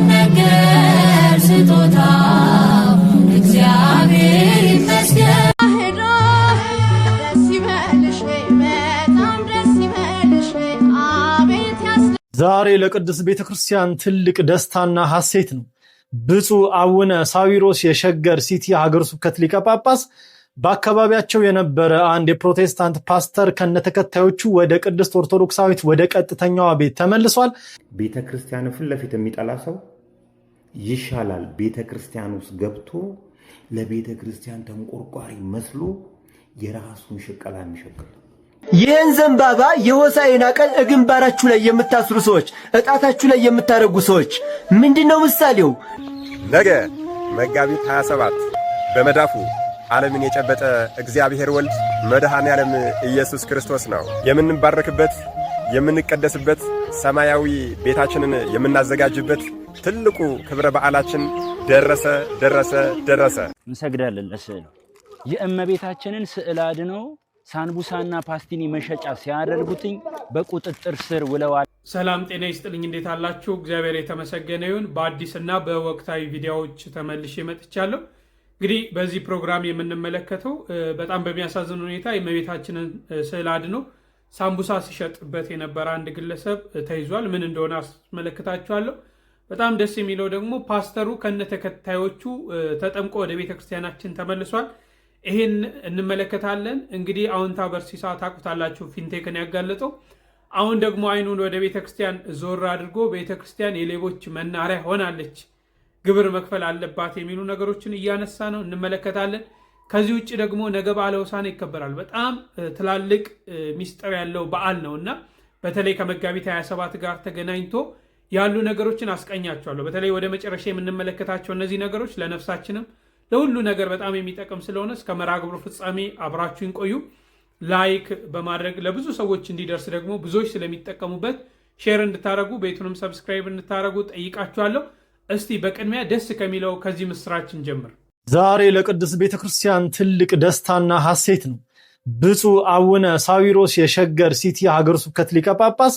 ስለማይነገር ስጦታው እግዚአብሔር ይመስገን። ዛሬ ለቅድስት ቤተክርስቲያን ትልቅ ደስታና ሐሴት ነው። ብፁዕ አቡነ ሳዊሮስ የሸገር ሲቲ ሀገረ ስብከት ሊቀ ጳጳስ በአካባቢያቸው የነበረ አንድ የፕሮቴስታንት ፓስተር ከነተከታዮቹ ወደ ቅድስት ኦርቶዶክሳዊት ወደ ቀጥተኛዋ ቤት ተመልሷል። ቤተክርስቲያን ፊት ለፊት የሚጠላ ሰው ይሻላል ቤተክርስቲያን ውስጥ ገብቶ ለቤተክርስቲያን ተንቆርቋሪ መስሎ የራሱን ሽቀላ የሚሸቅል። ይህን ዘንባባ የሆሳዕና ቀን ግንባራችሁ ላይ የምታስሩ ሰዎች፣ እጣታችሁ ላይ የምታረጉ ሰዎች ምንድነው ምሳሌው? ነገ መጋቢት 27 በመዳፉ ዓለምን የጨበጠ እግዚአብሔር ወልድ መድኃኔ ዓለም ኢየሱስ ክርስቶስ ነው። የምንባረክበት የምንቀደስበት ሰማያዊ ቤታችንን የምናዘጋጅበት ትልቁ ክብረ በዓላችን ደረሰ። እንሰግዳለን ለስዕሉ። የእመቤታችንን ስዕል አድነው ሳንቡሳና ፓስቲኒ መሸጫ ሲያደርጉትኝ በቁጥጥር ስር ውለዋል። ሰላም ጤና ይስጥልኝ። እንዴት አላችሁ? እግዚአብሔር የተመሰገነ ይሁን። በአዲስና በወቅታዊ ቪዲዮዎች ተመልሼ መጥቻለሁ። እንግዲህ በዚህ ፕሮግራም የምንመለከተው በጣም በሚያሳዝን ሁኔታ የእመቤታችንን ስዕል አድኖ ሳምቡሳ ሲሸጥበት የነበረ አንድ ግለሰብ ተይዟል። ምን እንደሆነ አስመለክታችኋለሁ። በጣም ደስ የሚለው ደግሞ ፓስተሩ ከነተከታዮቹ ተጠምቆ ወደ ቤተክርስቲያናችን ተመልሷል። ይሄን እንመለከታለን። እንግዲህ አዎንታ በርሲሳ ታውቁታላችሁ፣ ፊንቴክን ያጋለጠው። አሁን ደግሞ አይኑን ወደ ቤተክርስቲያን ዞር አድርጎ ቤተክርስቲያን የሌቦች መናሪያ ሆናለች፣ ግብር መክፈል አለባት የሚሉ ነገሮችን እያነሳ ነው፣ እንመለከታለን። ከዚህ ውጭ ደግሞ ነገ በዓለ ሆሳዕና ይከበራል። በጣም ትላልቅ ሚስጥር ያለው በዓል ነው እና በተለይ ከመጋቢት 27 ጋር ተገናኝቶ ያሉ ነገሮችን አስቀኛቸዋለሁ። በተለይ ወደ መጨረሻ የምንመለከታቸው እነዚህ ነገሮች ለነፍሳችንም ለሁሉ ነገር በጣም የሚጠቅም ስለሆነ እስከ መርሐ ግብሩ ፍጻሜ አብራችሁን ቆዩ። ላይክ በማድረግ ለብዙ ሰዎች እንዲደርስ ደግሞ ብዙዎች ስለሚጠቀሙበት ሼር እንድታረጉ ቤቱንም ሰብስክራይብ እንድታረጉ ጠይቃችኋለሁ። እስቲ በቅድሚያ ደስ ከሚለው ከዚህ ምስራችን ጀምር። ዛሬ ለቅድስት ቤተክርስቲያን ትልቅ ደስታና ሐሴት ነው። ብፁዕ አቡነ ሳዊሮስ የሸገር ሲቲ ሀገረ ስብከት ሊቀ ጳጳስ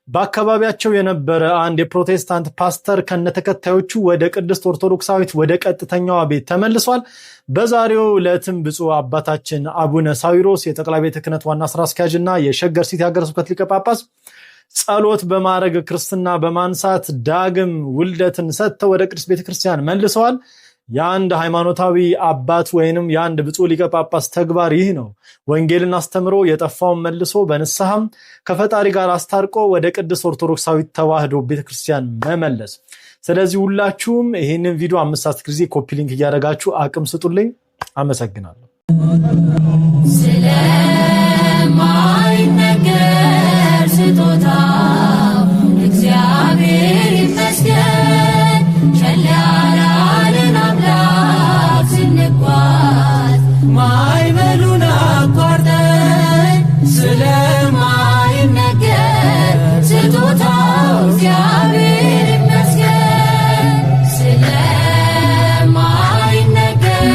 በአካባቢያቸው የነበረ አንድ የፕሮቴስታንት ፓስተር ከነተከታዮቹ ወደ ቅድስት ኦርቶዶክሳዊት ወደ ቀጥተኛዋ ቤት ተመልሷል። በዛሬው ዕለትም ብፁዕ አባታችን አቡነ ሳዊሮስ የጠቅላይ ቤተ ክህነት ዋና ስራ አስኪያጅና የሸገር ሲቲ ሀገረ ስብከት ሊቀ ጳጳስ ጸሎት በማድረግ ክርስትና በማንሳት ዳግም ውልደትን ሰጥተው ወደ ቅድስት ቤተክርስቲያን መልሰዋል። የአንድ ሃይማኖታዊ አባት ወይንም የአንድ ብፁዕ ሊቀ ጳጳስ ተግባር ይህ ነው። ወንጌልን አስተምሮ የጠፋውን መልሶ በንስሐም ከፈጣሪ ጋር አስታርቆ ወደ ቅድስት ኦርቶዶክሳዊት ተዋህዶ ቤተክርስቲያን መመለስ። ስለዚህ ሁላችሁም ይህንን ቪዲዮ 5 ጊዜ ኮፒ ሊንክ እያደረጋችሁ አቅም ስጡልኝ። አመሰግናለሁ። ስለማይነገር ስጦታው እግዚአብሔር ይመስገን። ቸል ያላለን አምላክ ስንጓዝ ማዕበሉን አቋርጠን ስለማይነገር ስጦታው እግዚአብሔር ይመስገን። ስለማይነገር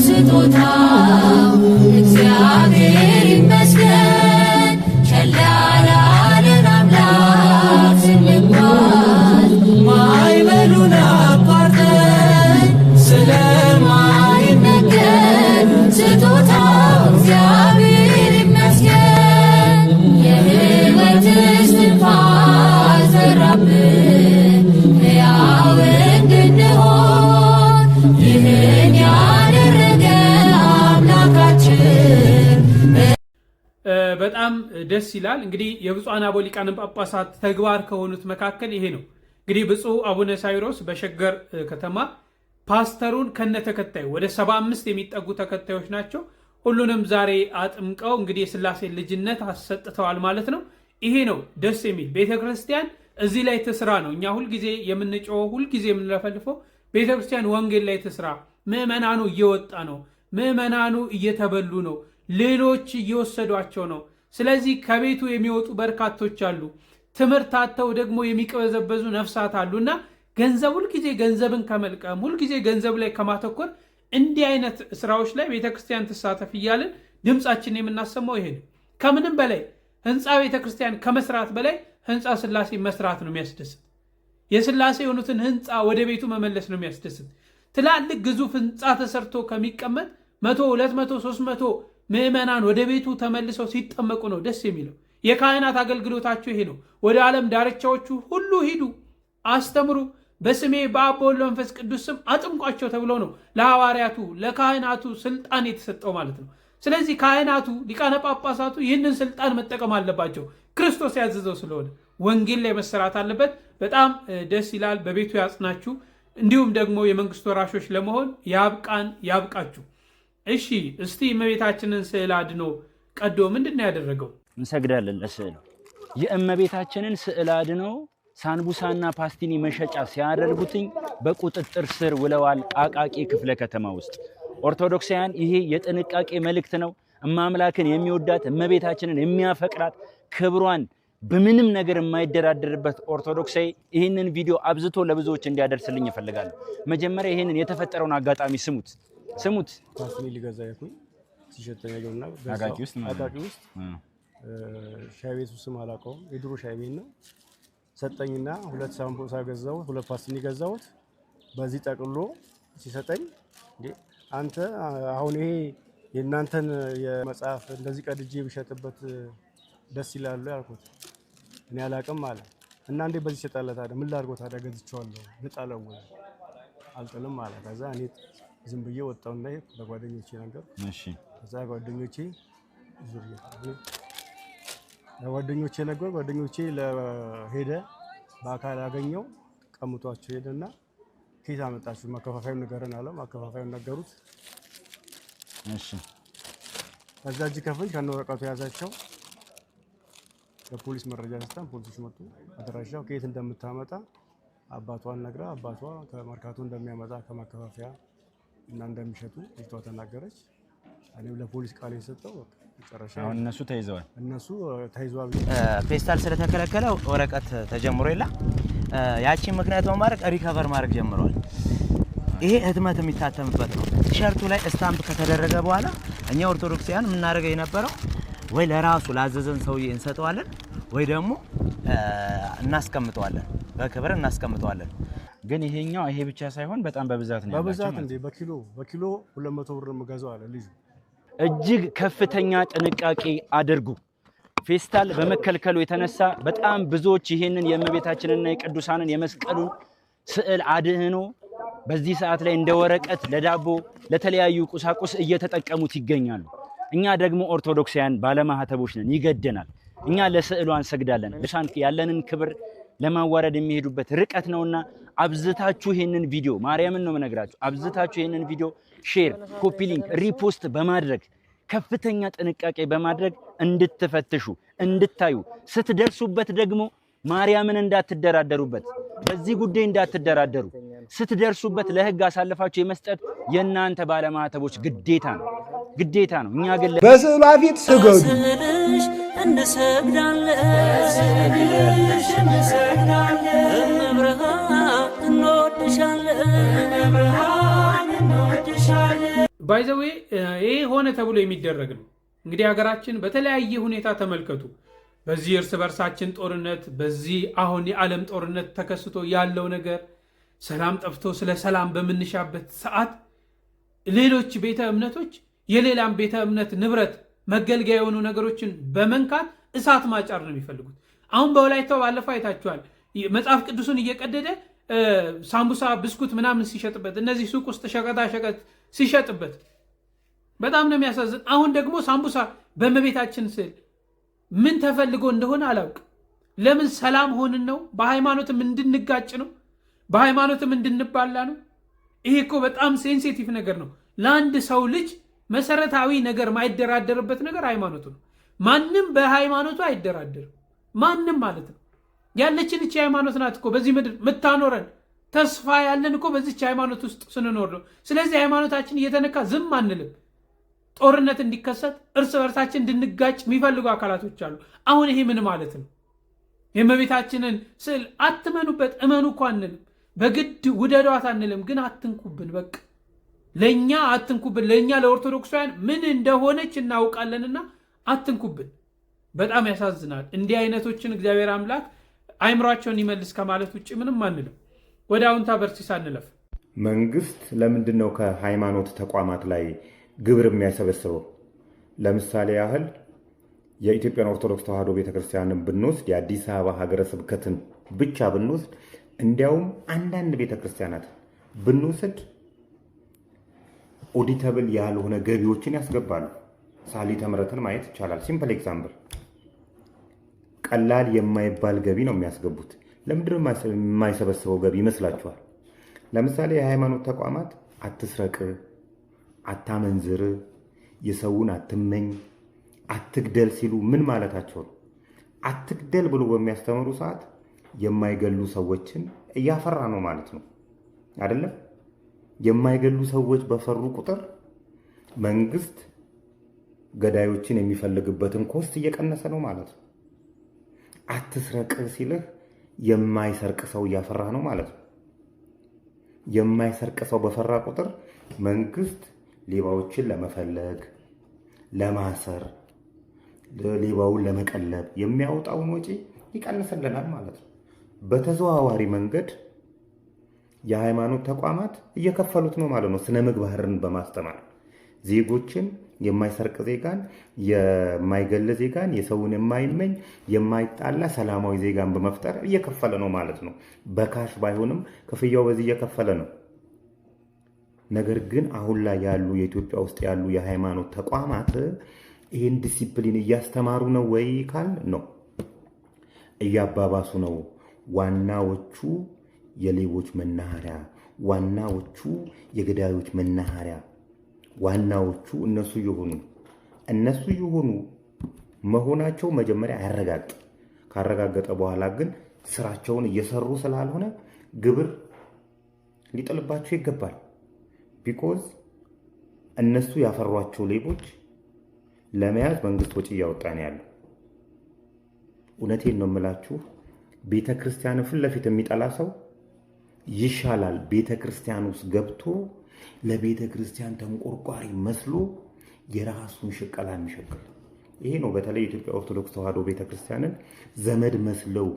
ስጦታው እግዚአብሔር ይመስገን። ቸል ያላለን አምላክ ስንጓዝ ማዕበሉን አቋርጠን ስለማይነገር ስጦታው እግዚአብሔር ይመስገን። የሕይወት እስትንፋስ ዘራብን ሕያው እንድንሆን ይህን ያደረገ አምላካችን በጣም ደስ ይላል። እንግዲህ የብፁዓን አበው ሊቃነ ጳጳሳት ተግባር ከሆኑት መካከል ይሄ ነው። እንግዲህ ብፁዕ አቡነ ሳዊሮስ በሸገር ከተማ ፓስተሩን ከነተከታዩ ወደ 75 የሚጠጉ ተከታዮች ናቸው። ሁሉንም ዛሬ አጥምቀው እንግዲህ የሥላሴ ልጅነት አሰጥተዋል ማለት ነው። ይሄ ነው ደስ የሚል። ቤተክርስቲያን እዚህ ላይ ትስራ ነው። እኛ ሁልጊዜ የምንጮኸው ሁልጊዜ የምንለፈልፈው ቤተክርስቲያን ወንጌል ላይ ትስራ። ምዕመናኑ እየወጣ ነው። ምዕመናኑ እየተበሉ ነው። ሌሎች እየወሰዷቸው ነው። ስለዚህ ከቤቱ የሚወጡ በርካቶች አሉ። ትምህርት አጥተው ደግሞ የሚቀበዘበዙ ነፍሳት አሉና ገንዘብ ሁልጊዜ ገንዘብን ከመልቀም ሁልጊዜ ገንዘብ ላይ ከማተኮር እንዲህ አይነት ስራዎች ላይ ቤተክርስቲያን ትሳተፍ እያልን ድምፃችን የምናሰማው ይሄ ነው። ከምንም በላይ ህንፃ ቤተክርስቲያን ከመስራት በላይ ህንፃ ስላሴ መስራት ነው የሚያስደስት። የስላሴ የሆኑትን ህንፃ ወደ ቤቱ መመለስ ነው የሚያስደስት። ትላልቅ ግዙፍ ህንፃ ተሰርቶ ከሚቀመጥ 100፣ 200፣ 300 ምዕመናን ወደ ቤቱ ተመልሰው ሲጠመቁ ነው ደስ የሚለው። የካህናት አገልግሎታቸው ይሄ ነው። ወደ ዓለም ዳርቻዎቹ ሁሉ ሂዱ፣ አስተምሩ፣ በስሜ በአብ በወልድ በመንፈስ ቅዱስ ስም አጥምቋቸው ተብሎ ነው ለሐዋርያቱ ለካህናቱ ስልጣን የተሰጠው ማለት ነው። ስለዚህ ካህናቱ ሊቃነ ጳጳሳቱ ይህንን ስልጣን መጠቀም አለባቸው። ክርስቶስ ያዘዘው ስለሆነ ወንጌል ላይ መሰራት አለበት። በጣም ደስ ይላል። በቤቱ ያጽናችሁ። እንዲሁም ደግሞ የመንግስት ወራሾች ለመሆን ያብቃን ያብቃችሁ። እሺ እስቲ እመቤታችንን ስዕል አድኖ ቀዶ ምንድን ነው ያደረገው? እንሰግዳለን ለስዕሉ። የእመቤታችንን ስዕል አድኖ ሳንቡሳና ፓስቲኒ መሸጫ ሲያደርጉትኝ በቁጥጥር ስር ውለዋል አቃቂ ክፍለ ከተማ ውስጥ። ኦርቶዶክሳውያን ይሄ የጥንቃቄ መልእክት ነው። እማምላክን የሚወዳት እመቤታችንን የሚያፈቅራት ክብሯን በምንም ነገር የማይደራደርበት ኦርቶዶክሳዊ ይህንን ቪዲዮ አብዝቶ ለብዙዎች እንዲያደርስልኝ እፈልጋለሁ። መጀመሪያ ይህንን የተፈጠረውን አጋጣሚ ስሙት። ፓስቲኒ ሊገዛ ያልኩኝ ሲሸጠኝ ያየውና አቃቂ ውስጥ ሻይ ቤቱ ስም አላውቀውም፣ የድሮ ሻይ ቤት ነው። ሰጠኝና 2 ሳምቡሳ ገዛሁት፣ 2 ፓስቲኒ ገዛሁት። በዚህ ጠቅሎ ሲሰጠኝ አንተ አሁን ይሄ የእናንተን የመጽሐፍ እንደዚህ ቀድጄ ብሸጥበት ደስ ይላል ያልኩት እኔ አላውቅም አለ። እና እንዴ በዚህ ይሸጣል ታዲያ ምን ላድርገው ታዲያ ገዝቼዋለሁ ልጣለው አልጥልም አለ። ከዛ እኔ ዝም ብዬ ወጣውና ለጓደኞቼ ነገር ከዛ ጓደኞቼ ነገር ጓደኞቼ ለሄደ በአካል ያገኘው ቀምጧቸው ሄደና ከየት አመጣችሁ ማከፋፋዩ ነገርን አለ። ማከፋፋዩ ነገሩት። ከዛ እጅ ከፍንጅ ከነ ወረቀቱ ያዛቸው። ለፖሊስ መረጃ ሰጣን። ፖሊሶች መጡ። አድራሻው ከየት እንደምታመጣ አባቷን ነግራ አባቷ ከመርካቶ እንደሚያመጣ ከማከፋፈያ እና እንደሚሸጡ ልጅቷ ተናገረች። እኔም ለፖሊስ ቃል የሰጠው መጨረሻ አሁን እነሱ ተይዘዋል። ፌስታል ስለተከለከለ ወረቀት ተጀምሮ ይላ ያቺ ምክንያት በማድረግ ሪከቨር ማድረግ ጀምረዋል። ይሄ ህትመት የሚታተምበት ነው። ቲሸርቱ ላይ ስታምፕ ከተደረገ በኋላ እኛ ኦርቶዶክሳውያን የምናደርገው የነበረው ወይ ለራሱ ላዘዘን ሰውዬ እንሰጠዋለን ወይ ደግሞ እናስቀምጠዋለን፣ በክብር እናስቀምጠዋለን። ግን ይሄኛው ይሄ ብቻ ሳይሆን በጣም በብዛት ነው። በብዛት እንዴ በኪሎ 200 ብር መገዛው አለ ልጅ። እጅግ ከፍተኛ ጥንቃቄ አድርጉ። ፌስታል በመከልከሉ የተነሳ በጣም ብዙዎች ይሄንን የእመቤታችንና የቅዱሳንን የመስቀሉን ስዕል አድህኖ በዚህ ሰዓት ላይ እንደ ወረቀት ለዳቦ ለተለያዩ ቁሳቁስ እየተጠቀሙት ይገኛሉ። እኛ ደግሞ ኦርቶዶክሳውያን ባለማህተቦች ነን፣ ይገደናል። እኛ ለስዕሉ አንሰግዳለን። ለሻን ያለንን ክብር ለማዋረድ የሚሄዱበት ርቀት ነውና አብዝታችሁ ይሄንን ቪዲዮ ማርያምን ነው መነግራችሁ፣ አብዝታችሁ ይሄንን ቪዲዮ ሼር፣ ኮፒ ሊንክ፣ ሪፖስት በማድረግ ከፍተኛ ጥንቃቄ በማድረግ እንድትፈትሹ እንድታዩ፣ ስትደርሱበት ደግሞ ማርያምን እንዳትደራደሩበት፣ በዚህ ጉዳይ እንዳትደራደሩ፣ ስትደርሱበት ለህግ አሳልፋችሁ የመስጠት የእናንተ ባለማህተቦች ግዴታ ነው። እኛ ግን በስዕሏ ፊት ስገዱ። ባይዘዌ ይሄ ሆነ ተብሎ የሚደረግ ነው። እንግዲህ ሀገራችን በተለያየ ሁኔታ ተመልከቱ። በዚህ እርስ በርሳችን ጦርነት፣ በዚህ አሁን የዓለም ጦርነት ተከስቶ ያለው ነገር ሰላም ጠፍቶ ስለ ሰላም በምንሻበት ሰዓት ሌሎች ቤተ እምነቶች የሌላም ቤተ እምነት ንብረት መገልገያ የሆኑ ነገሮችን በመንካት እሳት ማጫር ነው የሚፈልጉት። አሁን በወላይታው ባለፈው አይታችኋል። መጽሐፍ ቅዱስን እየቀደደ ሳምቡሳ፣ ብስኩት ምናምን ሲሸጥበት፣ እነዚህ ሱቅ ውስጥ ሸቀጣ ሸቀጥ ሲሸጥበት በጣም ነው የሚያሳዝን። አሁን ደግሞ ሳምቡሳ በእመቤታችን ስዕል ምን ተፈልጎ እንደሆነ አላውቅም። ለምን ሰላም ሆንን ነው? በሃይማኖትም እንድንጋጭ ነው? በሃይማኖትም እንድንባላ ነው? ይሄ እኮ በጣም ሴንሲቲቭ ነገር ነው። ለአንድ ሰው ልጅ መሰረታዊ ነገር ማይደራደርበት ነገር ሃይማኖቱ ነው። ማንም በሃይማኖቱ አይደራደርም። ማንም ማለት ነው። ያለችን እቺ ሃይማኖት ናት እኮ በዚህ ምድር የምታኖረን። ተስፋ ያለን እኮ በዚች ሃይማኖት ውስጥ ስንኖር ነው። ስለዚህ ሃይማኖታችን እየተነካ ዝም አንልም። ጦርነት እንዲከሰት እርስ በርሳችን እንድንጋጭ የሚፈልጉ አካላቶች አሉ። አሁን ይሄ ምን ማለት ነው? የእመቤታችንን ስዕል አትመኑበት፣ እመኑ እኮ አንልም። በግድ ውደዷት አንልም። ግን አትንኩብን፣ በቃ ለእኛ አትንኩብን። ለእኛ ለኦርቶዶክሳውያን ምን እንደሆነች እናውቃለንና አትንኩብን። በጣም ያሳዝናል። እንዲህ አይነቶችን እግዚአብሔር አምላክ አይምሯቸውን ይመልስ ከማለት ውጭ ምንም አንልም። ወደ አሁንታ በርሲሳ እንለፍ። መንግስት ለምንድን ነው ከሃይማኖት ተቋማት ላይ ግብር የሚያሰበስበው? ለምሳሌ ያህል የኢትዮጵያን ኦርቶዶክስ ተዋሕዶ ቤተክርስቲያንን ብንወስድ፣ የአዲስ አበባ ሀገረ ስብከትን ብቻ ብንወስድ፣ እንዲያውም አንዳንድ ቤተክርስቲያናት ብንወስድ ኦዲተብል ያልሆነ ገቢዎችን ያስገባሉ። ሳሊተ ምሕረትን ማየት ይቻላል። ሲምፕል ኤግዛምፕል፣ ቀላል የማይባል ገቢ ነው የሚያስገቡት። ለምንድን ነው የማይሰበስበው ገቢ ይመስላችኋል? ለምሳሌ የሃይማኖት ተቋማት አትስረቅ፣ አታመንዝር፣ የሰውን አትመኝ፣ አትግደል ሲሉ ምን ማለታቸው ነው? አትግደል ብሎ በሚያስተምሩ ሰዓት የማይገሉ ሰዎችን እያፈራ ነው ማለት ነው አይደለም? የማይገሉ ሰዎች በፈሩ ቁጥር መንግስት ገዳዮችን የሚፈልግበትን ኮስት እየቀነሰ ነው ማለት ነው። አትስረቅ ሲልህ የማይሰርቅ ሰው እያፈራ ነው ማለት ነው። የማይሰርቅ ሰው በፈራ ቁጥር መንግስት ሌባዎችን ለመፈለግ፣ ለማሰር፣ ሌባውን ለመቀለብ የሚያወጣውን ወጪ ይቀንስልናል ማለት ነው። በተዘዋዋሪ መንገድ የሃይማኖት ተቋማት እየከፈሉት ነው ማለት ነው። ስነ ምግባርን በማስተማር ዜጎችን የማይሰርቅ ዜጋን፣ የማይገል ዜጋን፣ የሰውን የማይመኝ የማይጣላ ሰላማዊ ዜጋን በመፍጠር እየከፈለ ነው ማለት ነው። በካሽ ባይሆንም ክፍያው በዚህ እየከፈለ ነው። ነገር ግን አሁን ላይ ያሉ የኢትዮጵያ ውስጥ ያሉ የሃይማኖት ተቋማት ይህን ዲሲፕሊን እያስተማሩ ነው ወይ ካል ነው፣ እያባባሱ ነው። ዋናዎቹ የሌቦች መናኸሪያ፣ ዋናዎቹ የገዳዮች መናኸሪያ፣ ዋናዎቹ እነሱ የሆኑ መሆናቸው መጀመሪያ ያረጋግጥ። ካረጋገጠ በኋላ ግን ስራቸውን እየሰሩ ስላልሆነ ግብር ሊጥልባቸው ይገባል። ቢኮዝ እነሱ ያፈሯቸው ሌቦች ለመያዝ መንግስት ወጪ እያወጣ ነው ያለው። እውነቴን ነው የምላችሁ። ቤተ ክርስቲያን ፊት ለፊት የሚጠላ ሰው ይሻላል ቤተ ክርስቲያን ውስጥ ገብቶ ለቤተ ክርስቲያን ተንቆርቋሪ መስሎ የራሱን ሽቀላ የሚሸቅል። ይሄ ነው በተለይ የኢትዮጵያ ኦርቶዶክስ ተዋሕዶ ቤተ ክርስቲያንን ዘመድ መስለው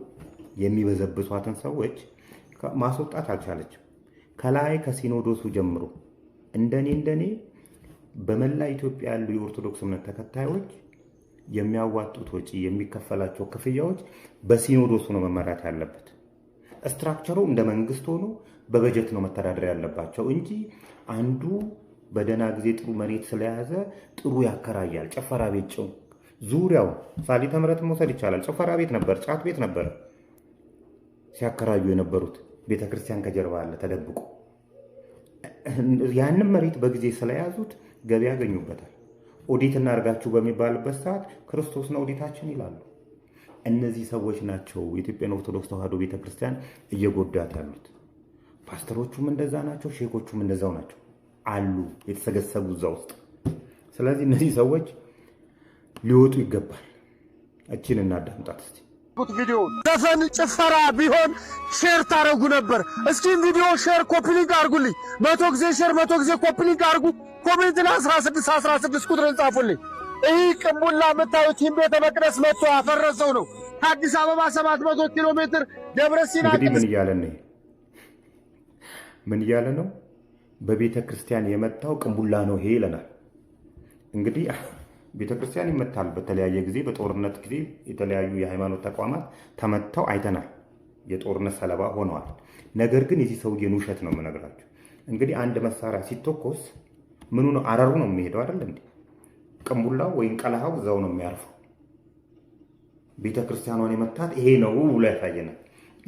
የሚበዘብሷትን ሰዎች ማስወጣት አልቻለችም። ከላይ ከሲኖዶሱ ጀምሮ እንደኔ በመላ ኢትዮጵያ ያሉ የኦርቶዶክስ እምነት ተከታዮች የሚያዋጡት ወጪ፣ የሚከፈላቸው ክፍያዎች በሲኖዶሱ ነው መመራት ያለበት። ስትራክቸሩ እንደ መንግስት ሆኖ በበጀት ነው መተዳደር ያለባቸው እንጂ አንዱ በደህና ጊዜ ጥሩ መሬት ስለያዘ ጥሩ ያከራያል። ጭፈራ ቤት ጭው ዙሪያው ሳሊተ ምሕረትን መውሰድ ይቻላል። ጭፈራ ቤት ነበር፣ ጫት ቤት ነበር ሲያከራዩ የነበሩት። ቤተክርስቲያን ከጀርባ አለ ተደብቆ። ያንን መሬት በጊዜ ስለያዙት ገቢ ያገኙበታል። ኦዲት እናርጋችሁ በሚባልበት ሰዓት ክርስቶስና ኦዲታችን ይላሉ። እነዚህ ሰዎች ናቸው የኢትዮጵያን ኦርቶዶክስ ተዋሕዶ ቤተክርስቲያን እየጎዳት ያሉት። ፓስተሮቹም እንደዛ ናቸው፣ ሼኮቹም እንደዛው ናቸው አሉ የተሰገሰቡ እዛ ውስጥ። ስለዚህ እነዚህ ሰዎች ሊወጡ ይገባል። እቺን እናዳምጣት እስቲ። ቪዲዮ ዘፈን ጭፈራ ቢሆን ሼር ታረጉ ነበር። እስኪ ቪዲዮ ሼር ኮፒ ሊንክ አርጉልኝ። 100 ጊዜ ሼር 100 ጊዜ ኮፒ ሊንክ አርጉ። ኮሜንት ላይ 16 ቁጥርን ጻፉልኝ። ይህ ቅቡላ የምታዩት ይህም ቤተ መቅደስ መጥቶ ያፈረሰው ነው። ከአዲስ አበባ 700 ኪሎ ሜትር ደብረ ሲና። እንግዲህ ምን እያለ ነው? በቤተ ክርስቲያን የመጣው ቅቡላ ነው ይሄ ይለናል። እንግዲህ ቤተ ክርስቲያን ይመታል በተለያየ ጊዜ። በጦርነት ጊዜ የተለያዩ የሃይማኖት ተቋማት ተመተው አይተናል፣ የጦርነት ሰለባ ሆነዋል። ነገር ግን የዚህ ሰውዬን ውሸት ነው የምነግራቸው። እንግዲህ አንድ መሳሪያ ሲተኮስ ምኑ ነው አረሩ ነው የሚሄደው አይደል እንዴ? ቅንቡላው ወይም ቀለሃው እዛው ነው የሚያርፈው። ቤተ ክርስቲያኗን የመታት ይሄ ነው ብሎ ያሳየናል።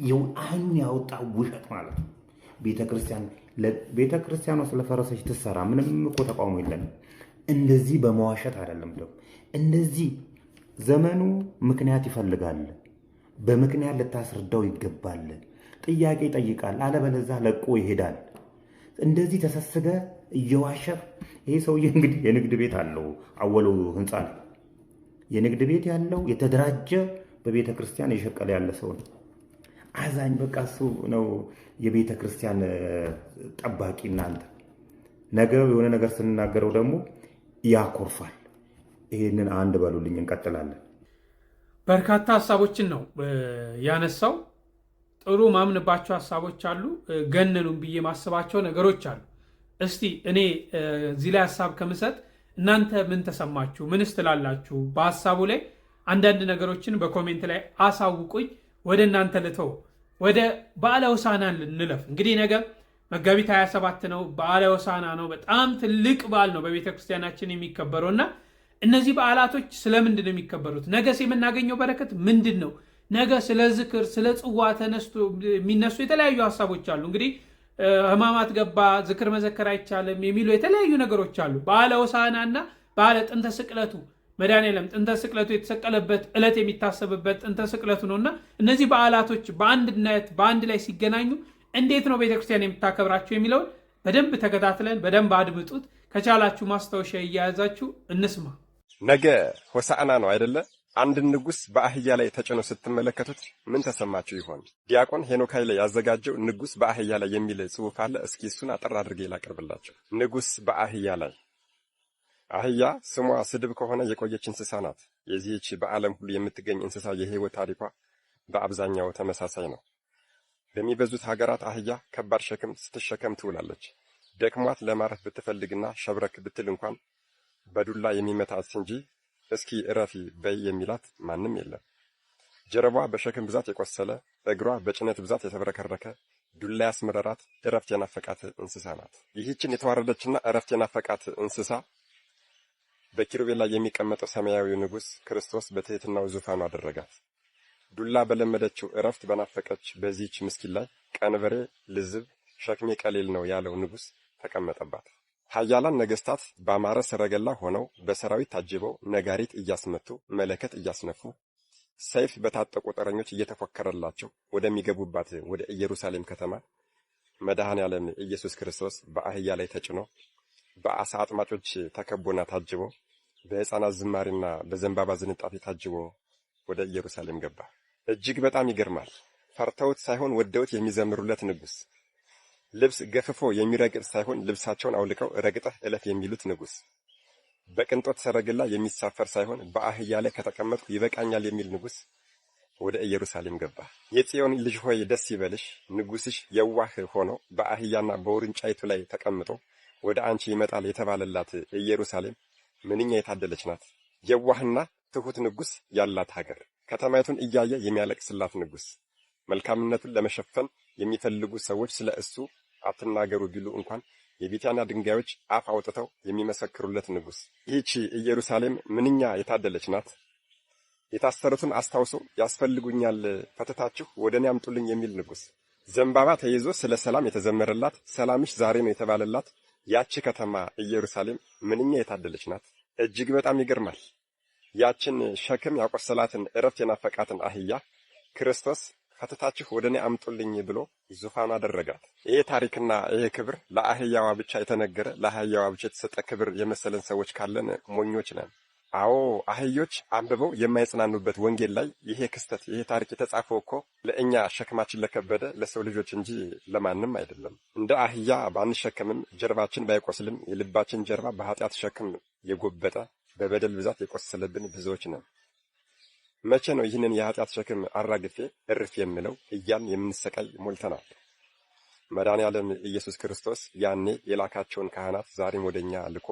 ይው አይኑን ያወጣ ውሸት ማለት ነው። ቤተ ክርስቲያኗ ስለፈረሰች ትሰራ፣ ምንም እኮ ተቃውሞ የለንም። እንደዚህ በመዋሸት አይደለም። ደግሞ እንደዚህ ዘመኑ ምክንያት ይፈልጋል። በምክንያት ልታስረዳው ይገባል። ጥያቄ ይጠይቃል። አለበለዚያ ለቆ ይሄዳል። እንደዚህ ተሰስገ እየዋሸፍ ይሄ ሰውዬ እንግዲህ የንግድ ቤት አለው። አወለው ህንፃ ነው የንግድ ቤት ያለው፣ የተደራጀ በቤተ ክርስቲያን የሸቀለ ያለ ሰው ነው። አዛኝ በቃ እሱ ነው የቤተ ክርስቲያን ጠባቂ። እናንተ ነገ የሆነ ነገር ስንናገረው ደግሞ ያኮርፋል። ይሄንን አንድ በሉልኝ፣ እንቀጥላለን። በርካታ ሀሳቦችን ነው ያነሳው። ጥሩ ማምንባቸው ሀሳቦች አሉ፣ ገነኑም ብዬ ማስባቸው ነገሮች አሉ። እስቲ እኔ እዚህ ላይ ሀሳብ ከምሰጥ እናንተ ምን ተሰማችሁ? ምንስ ትላላችሁ? በሀሳቡ ላይ አንዳንድ ነገሮችን በኮሜንት ላይ አሳውቁኝ። ወደ እናንተ ልተው። ወደ በዓለ ሆሳዕና እንለፍ። እንግዲህ ነገ መጋቢት 27 ነው፣ በዓለ ሆሳዕና ነው። በጣም ትልቅ በዓል ነው በቤተ ክርስቲያናችን የሚከበረው እና እነዚህ በዓላቶች ስለምንድን ነው የሚከበሩት? ነገስ የምናገኘው በረከት ምንድን ነው? ነገ ስለ ዝክር፣ ስለ ጽዋ ተነስቶ የሚነሱ የተለያዩ ሀሳቦች አሉ። እንግዲህ ሕማማት ገባ፣ ዝክር መዘከር አይቻልም የሚሉ የተለያዩ ነገሮች አሉ። በዓለ ሆሳዕና እና በዓለ ጥንተ ስቅለቱ መድኃኔዓለም ጥንተ ስቅለቱ የተሰቀለበት ዕለት የሚታሰብበት ጥንተ ስቅለቱ ነው እና እነዚህ በዓላቶች በአንድ ላይ ሲገናኙ እንዴት ነው ቤተክርስቲያን የምታከብራቸው የሚለውን በደንብ ተከታትለን በደንብ አድምጡት። ከቻላችሁ ማስታወሻ እያያዛችሁ እንስማ። ነገ ሆሳዕና ነው አይደለ? አንድ ንጉሥ በአህያ ላይ ተጭኖ ስትመለከቱት ምን ተሰማችሁ ይሆን? ዲያቆን ሄኖክ ኃይለ ያዘጋጀው ንጉሥ በአህያ ላይ የሚል ጽሑፍ አለ። እስኪ እሱን አጠር አድርጌ ላቀርብላችሁ። ንጉሥ በአህያ ላይ። አህያ ስሟ ስድብ ከሆነ የቆየች እንስሳ ናት። የዚህች በዓለም ሁሉ የምትገኝ እንስሳ የሕይወት ታሪኳ በአብዛኛው ተመሳሳይ ነው። በሚበዙት ሀገራት አህያ ከባድ ሸክም ስትሸከም ትውላለች። ደክሟት ለማረፍ ብትፈልግና ሸብረክ ብትል እንኳን በዱላ የሚመታት እንጂ እስኪ እረፊ በይ የሚላት ማንም የለም። ጀርባዋ በሸክም ብዛት የቆሰለ፣ እግሯ በጭነት ብዛት የተብረከረከ፣ ዱላ ያስመረራት፣ እረፍት የናፈቃት እንስሳ ናት። ይህችን የተዋረደችና እረፍት የናፈቃት እንስሳ በኪሩቤል ላይ የሚቀመጠው ሰማያዊ ንጉሥ ክርስቶስ በትሕትናው ዙፋኑ አደረጋት። ዱላ በለመደችው እረፍት በናፈቀች በዚህች ምስኪን ላይ ቀንበሬ ልዝብ ሸክሜ ቀሊል ነው ያለው ንጉሥ ተቀመጠባት። ኃያላን ነገሥታት ባማረ ሰረገላ ሆነው በሰራዊት ታጅበው ነጋሪት እያስመቱ መለከት እያስነፉ ሰይፍ በታጠቁ ጦረኞች እየተፎከረላቸው ወደሚገቡባት ወደ ኢየሩሳሌም ከተማ መድኃኔዓለም ኢየሱስ ክርስቶስ በአህያ ላይ ተጭኖ በአሳ አጥማጮች ተከቦና ታጅቦ በሕፃናት ዝማሬና በዘንባባ ዝንጣፊ ታጅቦ ወደ ኢየሩሳሌም ገባ። እጅግ በጣም ይገርማል። ፈርተውት ሳይሆን ወደውት የሚዘምሩለት ንጉሥ፣ ልብስ ገፍፎ የሚረግጥ ሳይሆን ልብሳቸውን አውልቀው ረግጠህ እለፍ የሚሉት ንጉሥ፣ በቅንጦት ሰረገላ የሚሳፈር ሳይሆን በአህያ ላይ ከተቀመጥኩ ይበቃኛል የሚል ንጉሥ ወደ ኢየሩሳሌም ገባ። የጽዮን ልጅ ሆይ ደስ ይበልሽ፣ ንጉሥሽ የዋህ ሆኖ በአህያና በውርንጫይቱ ላይ ተቀምጦ ወደ አንቺ ይመጣል የተባለላት ኢየሩሳሌም ምንኛ የታደለች ናት! የዋህና ትሑት ንጉሥ ያላት ሀገር፣ ከተማይቱን እያየ የሚያለቅስላት ንጉሥ፣ መልካምነቱን ለመሸፈን የሚፈልጉ ሰዎች ስለ እሱ አትናገሩ ቢሉ እንኳን የቢታንያ ድንጋዮች አፍ አውጥተው የሚመሰክሩለት ንጉሥ። ይህች ኢየሩሳሌም ምንኛ የታደለች ናት! የታሰሩትን አስታውሶ ያስፈልጉኛል ፈትታችሁ ወደ እኔ አምጡልኝ የሚል ንጉሥ፣ ዘንባባ ተይዞ ስለ ሰላም የተዘመረላት፣ ሰላምሽ ዛሬ ነው የተባለላት ያቺ ከተማ ኢየሩሳሌም ምንኛ የታደለች ናት! እጅግ በጣም ይገርማል። ያችን ሸክም ያቆሰላትን እረፍት የናፈቃትን አህያ ክርስቶስ ፈትታችሁ ወደ እኔ አምጡልኝ ብሎ ዙፋኑ አደረጋት። ይሄ ታሪክና ይሄ ክብር ለአህያዋ ብቻ የተነገረ ለአህያዋ ብቻ የተሰጠ ክብር የመሰለን ሰዎች ካለን ሞኞች ነን። አዎ አህዮች አንብበው የማይጽናኑበት ወንጌል ላይ ይሄ ክስተት ይሄ ታሪክ የተጻፈው እኮ ለእኛ ሸክማችን ለከበደ ለሰው ልጆች እንጂ ለማንም አይደለም። እንደ አህያ ባንሸከምም ጀርባችን ባይቆስልም የልባችን ጀርባ በኃጢአት ሸክም የጎበጠ በበደል ብዛት የቆሰለብን ብዙዎች ነን። መቼ ነው ይህንን የኃጢአት ሸክም አራግፌ እርፍ የምለው እያን የምንሰቃይ ሞልተናል። መድኃኔዓለም ኢየሱስ ክርስቶስ ያኔ የላካቸውን ካህናት ዛሬም ወደኛ ልኮ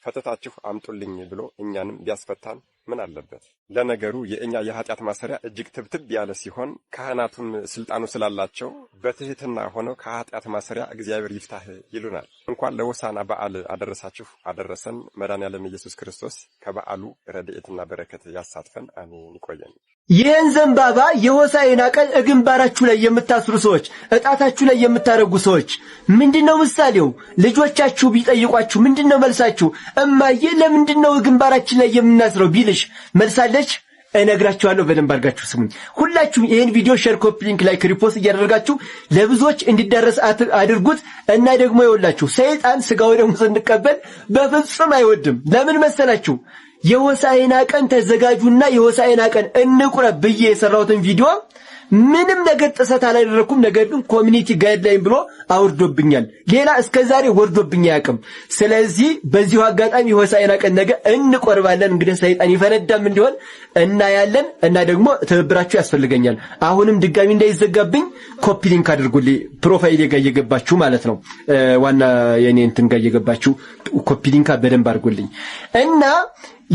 ፈትታችሁ አምጡልኝ ብሎ እኛንም ቢያስፈታን ምን አለበት? ለነገሩ የእኛ የኃጢአት ማሰሪያ እጅግ ትብትብ ያለ ሲሆን ካህናቱም ስልጣኑ ስላላቸው በትህትና ሆነው ከኃጢአት ማሰሪያ እግዚአብሔር ይፍታህ ይሉናል። እንኳን ለሆሳዕና በዓል አደረሳችሁ አደረሰን። መድኃኔዓለም ኢየሱስ ክርስቶስ ከበዓሉ ረድኤትና በረከት ያሳትፈን። አሜን። ይቆየን። ይህን ዘንባባ የሆሳዕና ቀን ግንባራችሁ ላይ የምታስሩ ሰዎች፣ እጣታችሁ ላይ የምታረጉ ሰዎች ምንድነው ምሳሌው? ልጆቻችሁ ቢጠይቋችሁ ምንድነው መልሳችሁ? እማዬ ለምንድነው ግንባራችን ላይ የምናስረው ቢልሽ መልሳለች? እነግራችኋለሁ። በደንብ አድርጋችሁ ስሙኝ። ሁላችሁም ይህን ቪዲዮ ሼር፣ ኮፒ ሊንክ፣ ላይክ፣ ሪፖስት እያደረጋችሁ ለብዙዎች እንዲዳረስ አድርጉት። እና ደግሞ ይኸውላችሁ ሰይጣን ስጋው ደግሞ ስንቀበል በፍጹም አይወድም። ለምን መሰላችሁ? የሆሳዕና ቀን ተዘጋጁና የሆሳዕና ቀን እንቁረብ ብዬ የሰራሁትን ቪዲዮ ምንም ነገር ጥሰት አላደረኩም። ነገር ግን ኮሚኒቲ ጋይድላይን ብሎ አውርዶብኛል። ሌላ እስከዛሬ ወርዶብኝ አያውቅም። ስለዚህ በዚሁ አጋጣሚ ሆሳዕና ቀን ነገ እንቆርባለን። እንግዲህ ሰይጣን ይፈነዳም እንዲሆን እናያለን እና ደግሞ ትብብራችሁ ያስፈልገኛል። አሁንም ድጋሚ እንዳይዘጋብኝ ኮፒ ሊንክ አድርጉልኝ፣ ፕሮፋይሌ ጋር እየገባችሁ ማለት ነው። ዋና የኔ እንትን ጋር እየገባችሁ ኮፒ ሊንክ በደንብ አድርጉልኝ እና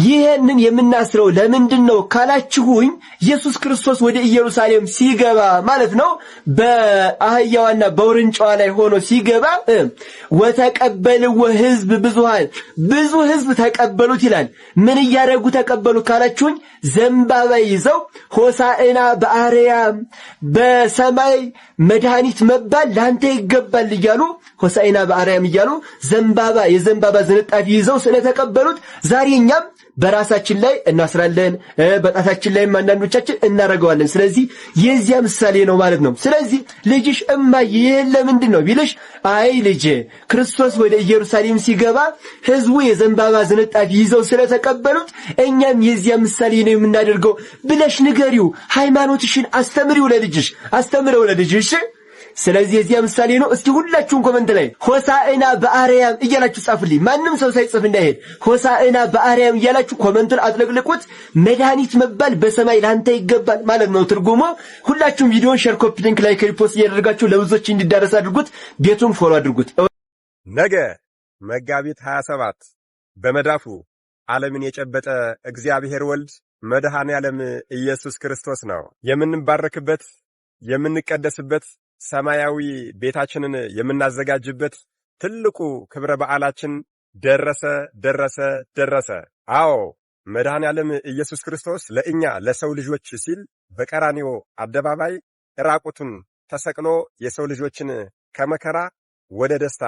ይሄንን የምናስረው ለምንድን ነው ካላችሁኝ ኢየሱስ ክርስቶስ ወደ ኢየሩሳሌም ሲገባ ማለት ነው በአህያዋና በውርንጫዋ ላይ ሆኖ ሲገባ ወተቀበልዎ ሕዝብ ብዙሃን ብዙ ሕዝብ ተቀበሉት ይላል። ምን እያደረጉ ተቀበሉት ካላችሁኝ ዘንባባ ይዘው ሆሳዕና በአርያም በሰማይ መድኃኒት መባል ላንተ ይገባል እያሉ ሆሳዕና በአርያም እያሉ ዘንባባ የዘንባባ ዝንጣፊ ይዘው ስለተቀበሉት ዛሬ እኛም በራሳችን ላይ እናስራለን፣ በጣታችን ላይ አንዳንዶቻችን እናረጋዋለን። ስለዚህ የዚያ ምሳሌ ነው ማለት ነው። ስለዚህ ልጅሽ እማዬ ይሄን ለምንድን ነው ቢልሽ አይ ልጄ ክርስቶስ ወደ ኢየሩሳሌም ሲገባ ሕዝቡ የዘንባባ ዝንጣፊ ይዘው ስለተቀበሉት እኛም የዚያ ምሳሌ ነው የምናደርገው ብለሽ ንገሪው። ሃይማኖትሽን አስተምሪው ለልጅሽ፣ አስተምረው ለልጅሽ። ስለዚህ የዚያ ምሳሌ ነው። እስቲ ሁላችሁም ኮሜንት ላይ ሆሳዕና በአርያም እያላችሁ ጻፉልኝ። ማንም ሰው ሳይጽፍ እንዳይሄድ ሆሳዕና በአርያም እያላችሁ ኮሜንቱን አጥለቅልቁት። መድኃኒት መባል በሰማይ ላንተ ይገባል ማለት ነው ትርጉሙ። ሁላችሁም ቪዲዮን ሼር፣ ኮፒ ሊንክ፣ ላይክ፣ ሪፖስት እያደረጋችሁ ለብዙዎች እንዲዳረስ አድርጉት። ቤቱን ፎሎ አድርጉት። ነገ መጋቢት 27 በመዳፉ ዓለምን የጨበጠ እግዚአብሔር ወልድ መድኃኔ ዓለም ኢየሱስ ክርስቶስ ነው። የምንባረክበት የምንቀደስበት ሰማያዊ ቤታችንን የምናዘጋጅበት ትልቁ ክብረ በዓላችን ደረሰ። አዎ መድኃኔ ዓለም ኢየሱስ ክርስቶስ ለእኛ ለሰው ልጆች ሲል በቀራንዮ አደባባይ ራቁቱን ተሰቅሎ የሰው ልጆችን ከመከራ ወደ ደስታ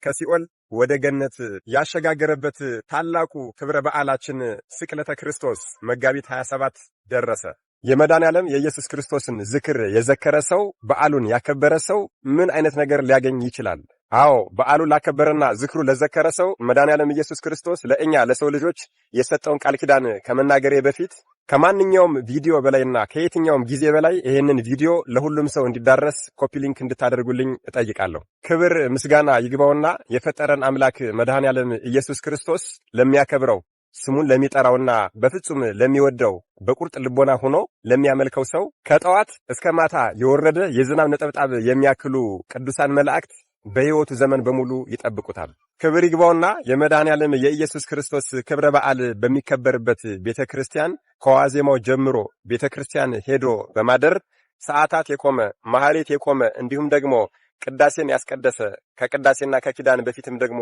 ከሲኦል ወደ ገነት ያሸጋገረበት ታላቁ ክብረ በዓላችን ስቅለተ ክርስቶስ መጋቢት 27 ደረሰ። የመድኃኔ ዓለም የኢየሱስ ክርስቶስን ዝክር የዘከረ ሰው በዓሉን ያከበረ ሰው ምን አይነት ነገር ሊያገኝ ይችላል? አዎ በዓሉን ላከበረና ዝክሩ ለዘከረ ሰው መድኃኔ ዓለም ኢየሱስ ክርስቶስ ለእኛ ለሰው ልጆች የሰጠውን ቃል ኪዳን ከመናገሬ በፊት ከማንኛውም ቪዲዮ በላይና ከየትኛውም ጊዜ በላይ ይሄንን ቪዲዮ ለሁሉም ሰው እንዲዳረስ ኮፒ ሊንክ እንድታደርጉልኝ እጠይቃለሁ። ክብር ምስጋና ይግባውና የፈጠረን አምላክ መድኃኔ ዓለም ኢየሱስ ክርስቶስ ለሚያከብረው ስሙን ለሚጠራውና በፍጹም ለሚወደው በቁርጥ ልቦና ሆኖ ለሚያመልከው ሰው ከጠዋት እስከ ማታ የወረደ የዝናብ ነጠብጣብ የሚያክሉ ቅዱሳን መላእክት በሕይወቱ ዘመን በሙሉ ይጠብቁታል። ክብር ይግባውና የመድኃኔ ዓለም የኢየሱስ ክርስቶስ ክብረ በዓል በሚከበርበት ቤተክርስቲያን ከዋዜማው ጀምሮ ቤተክርስቲያን ሄዶ በማደር ሰዓታት የቆመ ማህሌት የቆመ እንዲሁም ደግሞ ቅዳሴን ያስቀደሰ ከቅዳሴና ከኪዳን በፊትም ደግሞ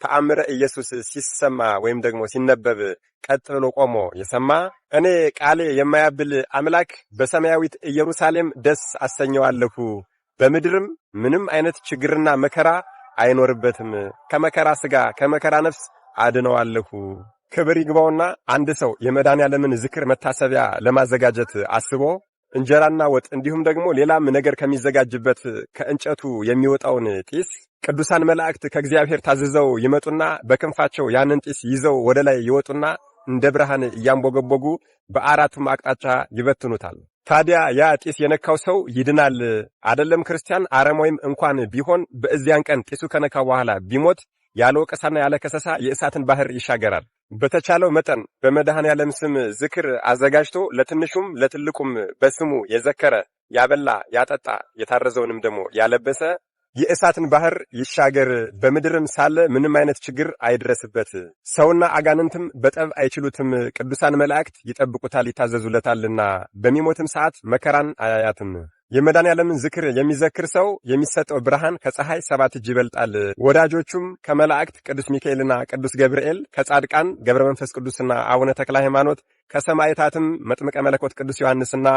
ተአምረ ኢየሱስ ሲሰማ ወይም ደግሞ ሲነበብ ቀጥ ብሎ ቆሞ የሰማ እኔ ቃሌ የማያብል አምላክ በሰማያዊት ኢየሩሳሌም ደስ አሰኘዋለሁ፣ በምድርም ምንም አይነት ችግርና መከራ አይኖርበትም፣ ከመከራ ሥጋ ከመከራ ነፍስ አድነዋለሁ። ክብር ይግባውና አንድ ሰው የመድኃኔ ዓለምን ዝክር መታሰቢያ ለማዘጋጀት አስቦ እንጀራና ወጥ እንዲሁም ደግሞ ሌላም ነገር ከሚዘጋጅበት ከእንጨቱ የሚወጣውን ጢስ ቅዱሳን መላእክት ከእግዚአብሔር ታዝዘው ይመጡና በክንፋቸው ያንን ጢስ ይዘው ወደ ላይ ይወጡና እንደ ብርሃን እያንቦገቦጉ በአራቱም አቅጣጫ ይበትኑታል። ታዲያ ያ ጢስ የነካው ሰው ይድናል። አይደለም ክርስቲያን አረማዊም እንኳን ቢሆን በእዚያን ቀን ጢሱ ከነካው በኋላ ቢሞት ያለ ወቀሳና ያለ ከሰሳ የእሳትን ባህር ይሻገራል። በተቻለው መጠን በመድኃኔ ዓለም ስም ዝክር አዘጋጅቶ ለትንሹም ለትልቁም በስሙ የዘከረ ያበላ ያጠጣ የታረዘውንም ደግሞ ያለበሰ የእሳትን ባህር ይሻገር። በምድርም ሳለ ምንም አይነት ችግር አይድረስበት። ሰውና አጋንንትም በጠብ አይችሉትም። ቅዱሳን መላእክት ይጠብቁታል ይታዘዙለታልና በሚሞትም ሰዓት መከራን አያያትም። የመድኃኔ ዓለምን ዝክር የሚዘክር ሰው የሚሰጠው ብርሃን ከፀሐይ 7 እጅ ይበልጣል። ወዳጆቹም ከመላእክት ቅዱስ ሚካኤልና ቅዱስ ገብርኤል፣ ከጻድቃን ገብረ መንፈስ ቅዱስና አቡነ ተክለ ሃይማኖት፣ ከሰማዕታትም መጥምቀ መለኮት ቅዱስ ዮሐንስና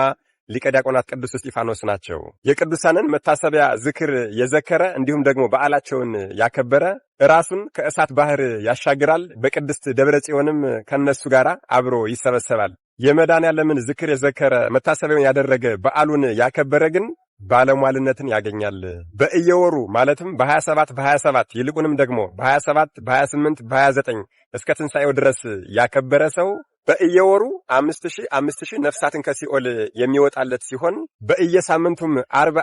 ሊቀ ዲያቆናት ቅዱስ እስጢፋኖስ ናቸው። የቅዱሳንን መታሰቢያ ዝክር የዘከረ እንዲሁም ደግሞ በዓላቸውን ያከበረ ራሱን ከእሳት ባህር ያሻግራል። በቅድስት ደብረ ጽዮንም ከነሱ ጋር አብሮ ይሰበሰባል። የመድኃኔ ዓለምን ዝክር የዘከረ መታሰቢያውን ያደረገ በዓሉን ያከበረ ግን ባለሟልነትን ያገኛል። በእየወሩ ማለትም በ27 ይልቁንም ደግሞ በ27 በ28 በ29 እስከ ትንሣኤው ድረስ ያከበረ ሰው በእየወሩ 5000 ነፍሳትን ከሲኦል የሚወጣለት ሲሆን በእየሳምንቱም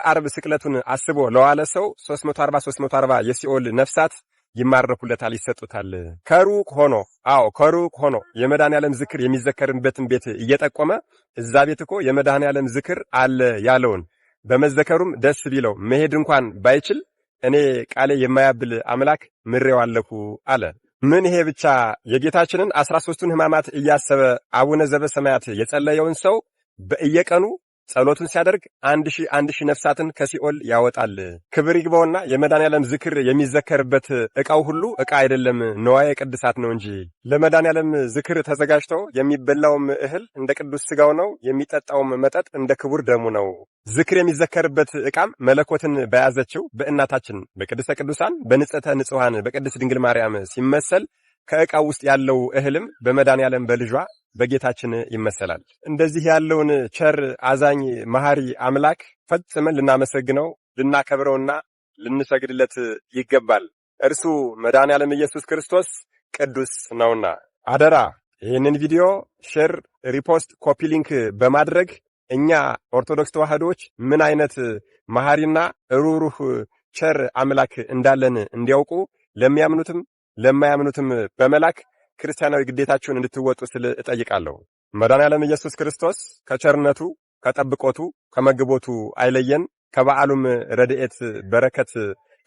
አርብ ስቅለቱን አስቦ ለዋለ ሰው 340 የሲኦል ነፍሳት ይማረኩለታል፣ ይሰጡታል። ከሩቅ ሆኖ የመድኃኔዓለም ዝክር የሚዘከርበትን ቤት እየጠቆመ እዛ ቤት እኮ የመድኃኔዓለም ዝክር አለ ያለውን በመዘከሩም ደስ ቢለው መሄድ እንኳን ባይችል እኔ ቃሌ የማያብል አምላክ ምሬዋለሁ አለ። ምን ይሄ ብቻ! የጌታችንን 13ቱን ሕማማት እያሰበ አቡነ ዘበሰማያት የጸለየውን ሰው በእየቀኑ ጸሎቱን ሲያደርግ 1000 ነፍሳትን ከሲኦል ያወጣል። ክብር ይግባውና የመድኃኔዓለም ዝክር የሚዘከርበት ዕቃው ሁሉ ዕቃ አይደለም፣ ንዋየ ቅድሳት ነው እንጂ። ለመድኃኔዓለም ዝክር ተዘጋጅቶ የሚበላውም እህል እንደ ቅዱስ ሥጋው ነው፣ የሚጠጣውም መጠጥ እንደ ክቡር ደሙ ነው። ዝክር የሚዘከርበት ዕቃም መለኮትን በያዘችው በእናታችን በቅድስተ ቅዱሳን በንጽሕተ ንጹሐን በቅድስት ድንግል ማርያም ሲመሰል ከዕቃው ውስጥ ያለው እህልም በመድኃኔዓለም በልጇ በጌታችን ይመሰላል። እንደዚህ ያለውን ቸር አዛኝ መሐሪ አምላክ ፈጽመን ልናመሰግነው ልናከብረውና ልንሰግድለት ይገባል። እርሱ መድኃኔዓለም ኢየሱስ ክርስቶስ ቅዱስ ነውና አደራ ይህንን ቪዲዮ ሼር፣ ሪፖስት፣ ኮፒ ሊንክ በማድረግ እኛ ኦርቶዶክስ ተዋህዶዎች ምን አይነት መሐሪና ሩሩህ ቸር አምላክ እንዳለን እንዲያውቁ ለሚያምኑትም ለማያምኑትም በመላክ ክርስቲያናዊ ግዴታችሁን እንድትወጡ ስል እጠይቃለሁ። መድኃኔዓለም ኢየሱስ ክርስቶስ ከቸርነቱ ከጠብቆቱ ከመግቦቱ አይለየን። ከበዓሉም ረድኤት በረከት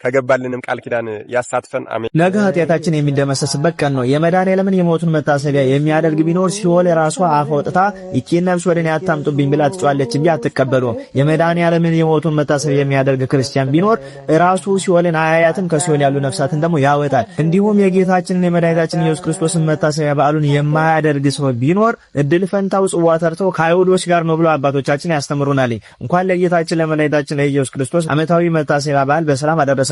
ከገባልንም ቃል ኪዳን ያሳትፈን። አሜን። ነገ ኃጢአታችን የሚደመሰስበት ቀን ነው። የመድኃኔዓለምን የሞቱን መታሰቢያ የሚያደርግ ቢኖር ሲኦል የራሷ አፍ አውጥታ ይቺን ነፍስ ወደ እኔ አታምጡብኝ ብላ ትጮኻለች እንጂ አትቀበሉም። የመድኃኔዓለምን የሞቱን መታሰቢያ የሚያደርግ ክርስቲያን ቢኖር ራሱ ሲኦልን አያያትም፣ ከሲኦል ያሉ ነፍሳትን ደግሞ ያወጣል። እንዲሁም የጌታችንን የመድኃኒታችን ኢየሱስ ክርስቶስን መታሰቢያ በዓሉን የማያደርግ ሰው ቢኖር እድል ፈንታው ጽዋ ተርተው ከአይሁዶች ጋር ነው ብሎ አባቶቻችን ያስተምሩናል። እንኳን ለጌታችን ለመድኃኒታችን ለኢየሱስ ክርስቶስ ዓመታዊ መታሰቢያ በዓል በሰላም አደረሳችሁ።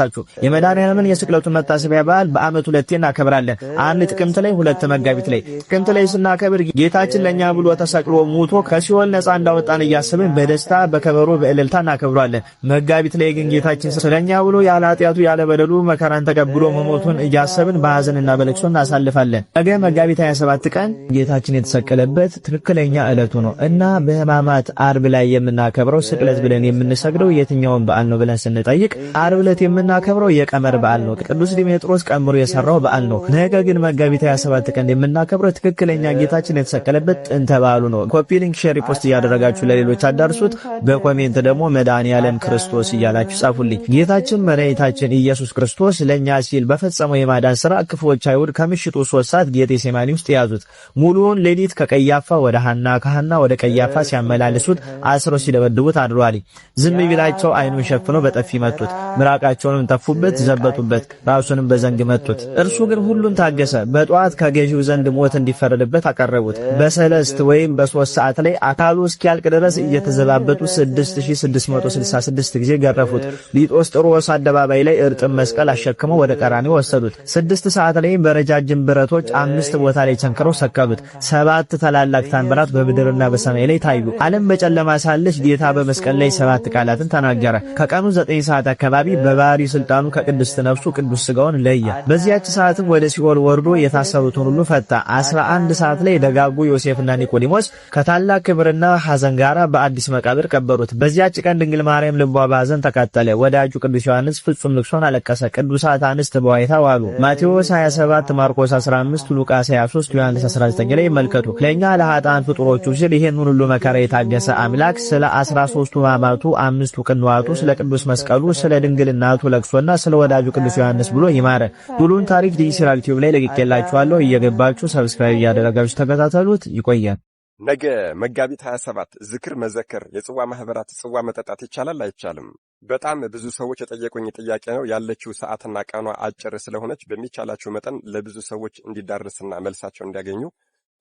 የመድኃኔዓለምን የስቅለቱን መታሰቢያ በዓል በዓመት 2 እናከብራለን። አንድ ጥቅምት ላይ፣ 2 መጋቢት ላይ። ጥቅምት ላይ ስናከብር ጌታችን ለኛ ብሎ ተሰቅሎ ሙቶ ከሲኦል ነፃ እንዳወጣን እያሰብን በደስታ በከበሮ በእልልታ እናከብራለን። መጋቢት ላይ ግን ጌታችን ስለኛ ብሎ ያለ ኃጢአቱ ያለ በደሉ መከራን ተቀብሎ መሞቱን እያሰብን በሐዘንና በለቅሶ እናሳልፋለን። ነገ መጋቢት 27 ቀን ጌታችን የተሰቀለበት ትክክለኛ ዕለቱ ነው እና በሕማማት ዓርብ ላይ የምናከብረው ስቅለት ብለን የምንሰግደው የትኛውን በዓል ነው ብለን ስንጠይቅ ዓርብ ዕለት የምናከብረው የቀመር በዓል ነው። ቅዱስ ዲሜጥሮስ ቀምሮ የሰራው በዓል ነው። ነገ ግን መጋቢት 27 ቀን የምናከብረው ትክክለኛ ጌታችን የተሰቀለበት ጥንተ በዓሉ ነው። ኮፒ ሊንክ፣ ሼር፣ ሪፖስት እያደረጋችሁ ለሌሎች አዳርሱት። በኮሜንት ደግሞ መድኃኔዓለም ክርስቶስ እያላችሁ ጻፉልኝ። ጌታችን መድኃኒታችን ኢየሱስ ክርስቶስ ለኛ ሲል በፈጸመው የማዳን ሥራ ክፉዎች አይሁድ ከምሽቱ 3 ሰዓት ጌቴሴማኒ ውስጥ ያዙት። ሙሉውን ሌሊት ከቀያፋ ወደ ሐና ከሐና ወደ ቀያፋ ሲያመላልሱት አስሮ ሲደበድቡት አድሯል። ዝም ቢላቸው አይኑን ሸፍኖ በጠፊ መቱት። ምራቃቸውንም ተፉበት፣ ዘበቱበት፣ ራሱንም በዘንግ መቱት። እርሱ ግን ሁሉን ታገሰ። በጠዋት ከገዢው ዘንድ ሞት እንዲፈረድበት አቀረቡት። በሰለስት ወይም በ3 ሰዓት ላይ አካሉ እስኪያልቅ ድረስ እየተዘባበቱ 6666 ጊዜ ገረፉት። ሊጦስጥሮስ አደባባይ ላይ እርጥብ መስቀል አሸክመው ወደ ቀራንዮ ወሰዱት። 6 ሰዓት ላይ በረጃጅም ብረቶች 5 ቦታ ላይ ቸንክረው ሰቀሉት። 7 ታላላቅ ታምራት በምድርና በሰማይ ላይ ታዩ። ዓለም በጨለማ ሳለች ጌታ በመስቀል ላይ 7 ቃላትን ተናገረ። ከቀኑ 9 ሰዓት አካባቢ በባህሪ ስልጣኑ ከቅድስት ነፍሱ ቅዱስ ሥጋውን ለየ። በዚያች ሰዓትም ወደ ሲኦል ወርዶ የታሰሩትን ሁሉ ፈታ። 11 ሰዓት ላይ ደጋጉ ዮሴፍና ኒቆዲሞስ ከታላቅ ክብርና ሐዘን ጋር በአዲስ መቃብር ቀበሩት። በዚያች ቀን ድንግል ማርያም ልቧ በሐዘን ተቃጠለ። ወዳጁ ቅዱስ ዮሐንስ ፍጹም ልቅሶን አለቀሰ። ቅዱሳት አንስት በዋይታ ዋሉ። ማቴዎስ 27፣ ማርቆስ 15፣ ሉቃስ 23፣ ዮሐንስ 19 ላይ ይመልከቱ። ለኛ ለኃጥአን ፍጡሮቹ ሲል ይሄን ሁሉ መከራ የታገሰ አምላክ ስለ 13ቱ ሕማማቱ 5ቱ ቅንዋቱ ስለ ቅዱስ መስቀሉ ስለ ድንግልናቱ ለቅሶና ስለ ወዳጁ ቅዱስ ዮሐንስ ብሎ ይማረ። ሁሉን ታሪክ ዲጂታል ቲዩብ ላይ ለቅቄላችኋለሁ። እየገባችሁ ሰብስክራይብ እያደረጋችሁ ተከታተሉት። ይቆያል። ነገ መጋቢት 27 ዝክር መዘከር የጽዋ ማህበራት ጽዋ መጠጣት ይቻላል አይቻልም? በጣም ብዙ ሰዎች የጠየቁኝ ጥያቄ ነው። ያለችው ሰዓትና ቀኗ አጭር ስለሆነች በሚቻላችሁ መጠን ለብዙ ሰዎች እንዲዳረስና መልሳቸው እንዲያገኙ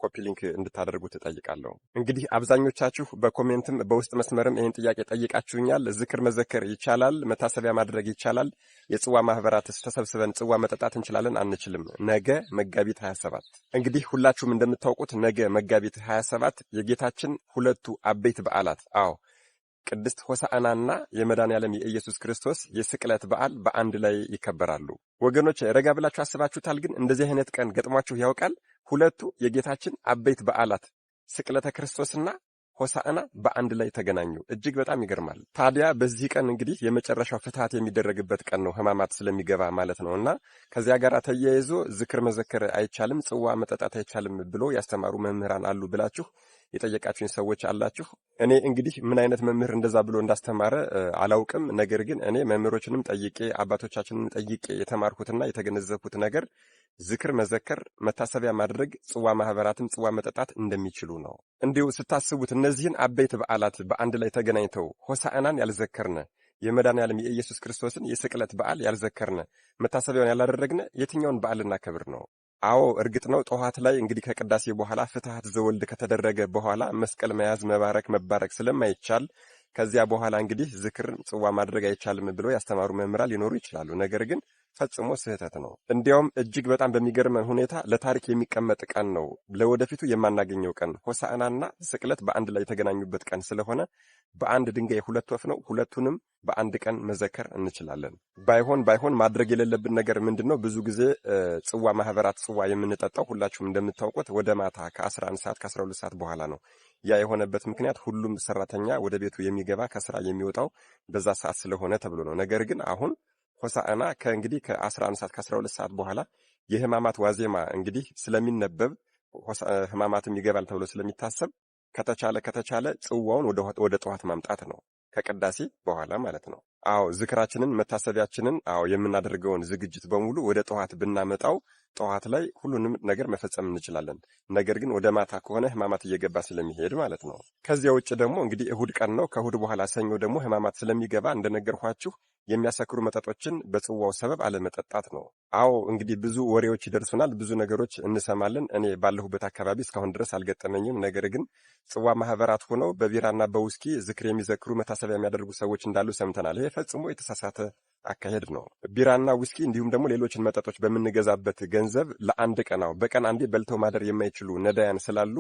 ኮፒ ሊንክ እንድታደርጉ ትጠይቃለሁ። እንግዲህ አብዛኞቻችሁ በኮሜንትም በውስጥ መስመርም ይህን ጥያቄ ጠይቃችሁኛል። ዝክር መዘከር ይቻላል? መታሰቢያ ማድረግ ይቻላል? የጽዋ ማህበራትስ ተሰብስበን ጽዋ መጠጣት እንችላለን አንችልም? ነገ መጋቢት 27 እንግዲህ ሁላችሁም እንደምታውቁት ነገ መጋቢት 27 የጌታችን ሁለቱ አበይት በዓላት ቅድስት ሆሳዕናና የመድኃኔዓለም የኢየሱስ ክርስቶስ የስቅለት በዓል በአንድ ላይ ይከበራሉ። ወገኖች ረጋ ብላችሁ አስባችሁታል? ግን እንደዚህ አይነት ቀን ገጥሟችሁ ያውቃል? ሁለቱ የጌታችን አበይት በዓላት ስቅለተ ክርስቶስና ሆሳዕና በአንድ ላይ ተገናኙ። እጅግ በጣም ይገርማል። ታዲያ በዚህ ቀን እንግዲህ የመጨረሻው ፍትሐት የሚደረግበት ቀን ነው፣ ሕማማት ስለሚገባ ማለት ነውና ከዚያ ጋር ተያይዞ ዝክር መዘከር አይቻልም፣ ጽዋ መጠጣት አይቻልም ብሎ ያስተማሩ መምህራን አሉ ብላችሁ የጠየቃችሁኝ ሰዎች አላችሁ። እኔ እንግዲህ ምን አይነት መምህር እንደዛ ብሎ እንዳስተማረ አላውቅም። ነገር ግን እኔ መምህሮችንም ጠይቄ አባቶቻችንን ጠይቄ የተማርኩትና የተገነዘብኩት ነገር ዝክር መዘከር፣ መታሰቢያ ማድረግ፣ ጽዋ ማህበራትም ጽዋ መጠጣት እንደሚችሉ ነው። እንዲሁ ስታስቡት እነዚህን አበይት በዓላት በአንድ ላይ ተገናኝተው ሆሳዕናን ያልዘከርነ፣ የመድኃኔዓለም የኢየሱስ ክርስቶስን የስቅለት በዓል ያልዘከርነ፣ መታሰቢያውን ያላደረግነ የትኛውን በዓል እናከብር ነው? አዎ እርግጥ ነው ጠዋት ላይ እንግዲህ ከቅዳሴ በኋላ ፍትሐት ዘወልድ ከተደረገ በኋላ መስቀል መያዝ መባረክ ስለማይቻል ከዚያ በኋላ እንግዲህ ዝክር ጽዋ ማድረግ አይቻልም ብሎ ያስተማሩ መምህራን ሊኖሩ ይችላሉ። ነገር ግን ፈጽሞ ስህተት ነው። እንዲያውም እጅግ በጣም በሚገርመን ሁኔታ ለታሪክ የሚቀመጥ ቀን ነው፣ ለወደፊቱ የማናገኘው ቀን። ሆሳዕናና ስቅለት በአንድ ላይ የተገናኙበት ቀን ስለሆነ በአንድ ድንጋይ ሁለት ወፍ ነው፣ ሁለቱንም በአንድ ቀን መዘከር እንችላለን። ባይሆን ማድረግ የሌለብን ነገር ምንድነው? ብዙ ጊዜ ጽዋ ማህበራት ጽዋ የምንጠጣው ሁላችሁም እንደምታውቁት ወደ ማታ ከ11 ሰዓት ከ12 ሰዓት በኋላ ነው። ያ የሆነበት ምክንያት ሁሉም ሰራተኛ ወደ ቤቱ የሚገባ ከስራ የሚወጣው በዛ ሰዓት ስለሆነ ተብሎ ነው። ነገር ግን አሁን ሆሳዕና ከእንግዲህ ከ11 ሰዓት ከ12 ሰዓት በኋላ የሕማማት ዋዜማ እንግዲህ ስለሚነበብ ሕማማትም ይገባል ተብሎ ስለሚታሰብ ከተቻለ ጽዋውን ወደ ጠዋት ማምጣት ነው፣ ከቅዳሴ በኋላ ማለት ነው። አዎ ዝክራችንን መታሰቢያችንን የምናደርገውን ዝግጅት በሙሉ ወደ ጠዋት ብናመጣው ጠዋት ላይ ሁሉንም ነገር መፈጸም እንችላለን። ነገር ግን ወደ ማታ ከሆነ ሕማማት እየገባ ስለሚሄድ ማለት ነው። ከዚያ ውጭ ደግሞ እንግዲህ እሁድ ቀን ነው። ከእሁድ በኋላ ሰኞ ደግሞ ሕማማት ስለሚገባ እንደነገርኳችሁ የሚያሰክሩ መጠጦችን በጽዋው ሰበብ አለመጠጣት ነው። አዎ እንግዲህ ብዙ ወሬዎች ይደርሱናል፣ ብዙ ነገሮች እንሰማለን። እኔ ባለሁበት አካባቢ እስካሁን ድረስ አልገጠመኝም። ነገር ግን ጽዋ ማህበራት ሆነው በቢራና በውስኪ ዝክር የሚዘክሩ መታሰቢያ የሚያደርጉ ሰዎች እንዳሉ ሰምተናል። ይሄ ፈጽሞ የተሳሳተ አካሄድ ነው። ቢራና ውስኪ እንዲሁም ደግሞ ሌሎችን መጠጦች በምንገዛበት ገንዘብ ለአንድ ቀን በቀን አንዴ በልተው ማደር የማይችሉ ነዳያን ስላሉ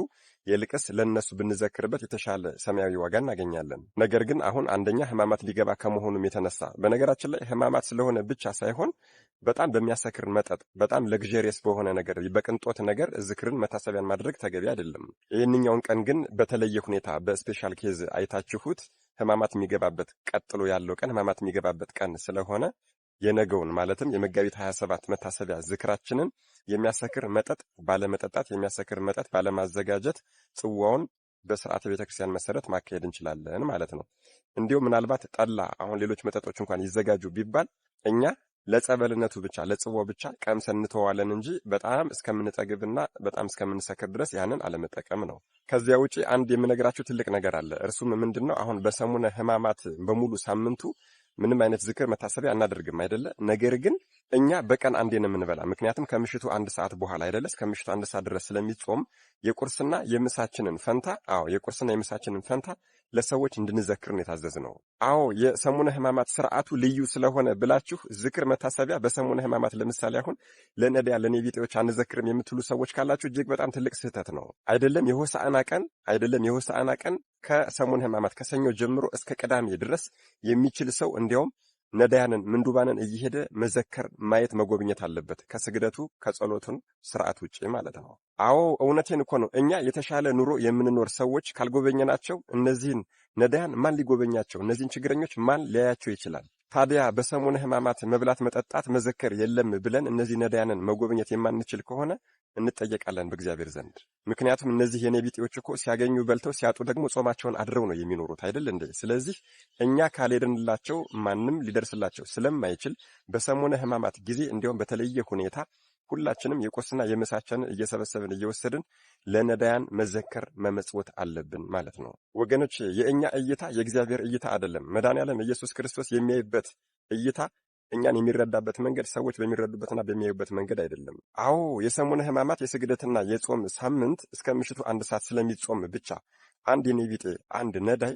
የልቅስ ለነሱ ብንዘክርበት የተሻለ ሰማያዊ ዋጋ እናገኛለን። ነገር ግን አሁን አንደኛ ሕማማት ሊገባ ከመሆኑም የተነሳ በነገራችን ላይ ሕማማት ስለሆነ ብቻ ሳይሆን በጣም በሚያሰክር መጠጥ በጣም ለግዠሪየስ በሆነ ነገር በቅንጦት ነገር ዝክርን መታሰቢያን ማድረግ ተገቢ አይደለም። ይህንኛውን ቀን ግን በተለየ ሁኔታ በስፔሻል ኬዝ አይታችሁት ሕማማት የሚገባበት ቀጥሎ ያለው ቀን ሕማማት የሚገባበት ቀን ስለሆነ የነገውን ማለትም የመጋቢት 27 መታሰቢያ ዝክራችንን የሚያሰክር መጠጥ ባለመጠጣት የሚያሰክር መጠጥ ባለማዘጋጀት ጽዋውን በስርዓተ ቤተክርስቲያን መሰረት ማካሄድ እንችላለን ማለት ነው። እንዲሁም ምናልባት ጠላ አሁን ሌሎች መጠጦች እንኳን ይዘጋጁ ቢባል እኛ ለጸበልነቱ ብቻ ለጽዋው ብቻ ቀምሰን እንተዋለን እንጂ በጣም እስከምንጠግብና በጣም እስከምንሰክር ድረስ ያንን አለመጠቀም ነው። ከዚያ ውጪ አንድ የምነግራችሁ ትልቅ ነገር አለ። እርሱም ምንድነው? አሁን በሰሙነ ሕማማት በሙሉ ሳምንቱ ምንም አይነት ዝክር መታሰቢያ አናደርግም አይደለ? ነገር ግን እኛ በቀን አንዴ ነው የምንበላ። ምክንያቱም ከምሽቱ 1 ሰዓት በኋላ አይደለ? ከምሽቱ 1 ሰዓት ድረስ ስለሚጾም የቁርስና የምሳችንን ፈንታ ለሰዎች እንድንዘክር ነው የታዘዝነው። አዎ የሰሙነ ሕማማት ስርዓቱ ልዩ ስለሆነ ብላችሁ ዝክር መታሰቢያ በሰሙነ ሕማማት ለምሳሌ አሁን ለነዳያን ለኔቢጤዎች አንዘክርም የምትሉ ሰዎች ካላችሁ እጅግ በጣም ትልቅ ስህተት ነው። አይደለም የሆሳዕና ቀን ከሰሙነ ሕማማት ከሰኞ ጀምሮ እስከ ቅዳሜ ድረስ የሚችል ሰው እንዲያውም ነዳያንን ምንዱባንን እየሄደ መዘከር ማየት መጎብኘት አለበት፣ ከስግደቱ ከጸሎቱን ስርዓት ውጪ ማለት ነው። አዎ እውነቴን እኮ ነው። እኛ የተሻለ ኑሮ የምንኖር ሰዎች ካልጎበኘናቸው እነዚህን ነዳያን ማን ሊጎበኛቸው? እነዚህን ችግረኞች ማን ሊያያቸው ይችላል? ታዲያ በሰሙነ ሕማማት መብላት፣ መጠጣት፣ መዘከር የለም ብለን እነዚህ ነዳያንን መጎብኘት የማንችል ከሆነ እንጠየቃለን በእግዚአብሔር ዘንድ። ምክንያቱም እነዚህ የኔቢጤዎች እኮ ሲያገኙ በልተው ሲያጡ ደግሞ ጾማቸውን አድረው ነው የሚኖሩት አይደል እንዴ? ስለዚህ እኛ ካልሄድንላቸው ማንም ሊደርስላቸው ስለማይችል በሰሙነ ሕማማት ጊዜ እንዲያውም በተለየ ሁኔታ ሁላችንም የቁርስና የምሳችንን እየሰበሰብን እየወሰድን ለነዳያን መዘከር መመጽወት አለብን ማለት ነው። ወገኖች የእኛ እይታ የእግዚአብሔር እይታ አይደለም። መድኃኔዓለም ኢየሱስ ክርስቶስ የሚያይበት እይታ እኛን የሚረዳበት መንገድ ሰዎች በሚረዱበትና በሚያዩበት መንገድ አይደለም። አዎ የሰሙነ ሕማማት የስግደትና የጾም ሳምንት እስከ ምሽቱ 1 ሰዓት ስለሚጾም ብቻ አንድ የኔቢጤ አንድ ነዳይ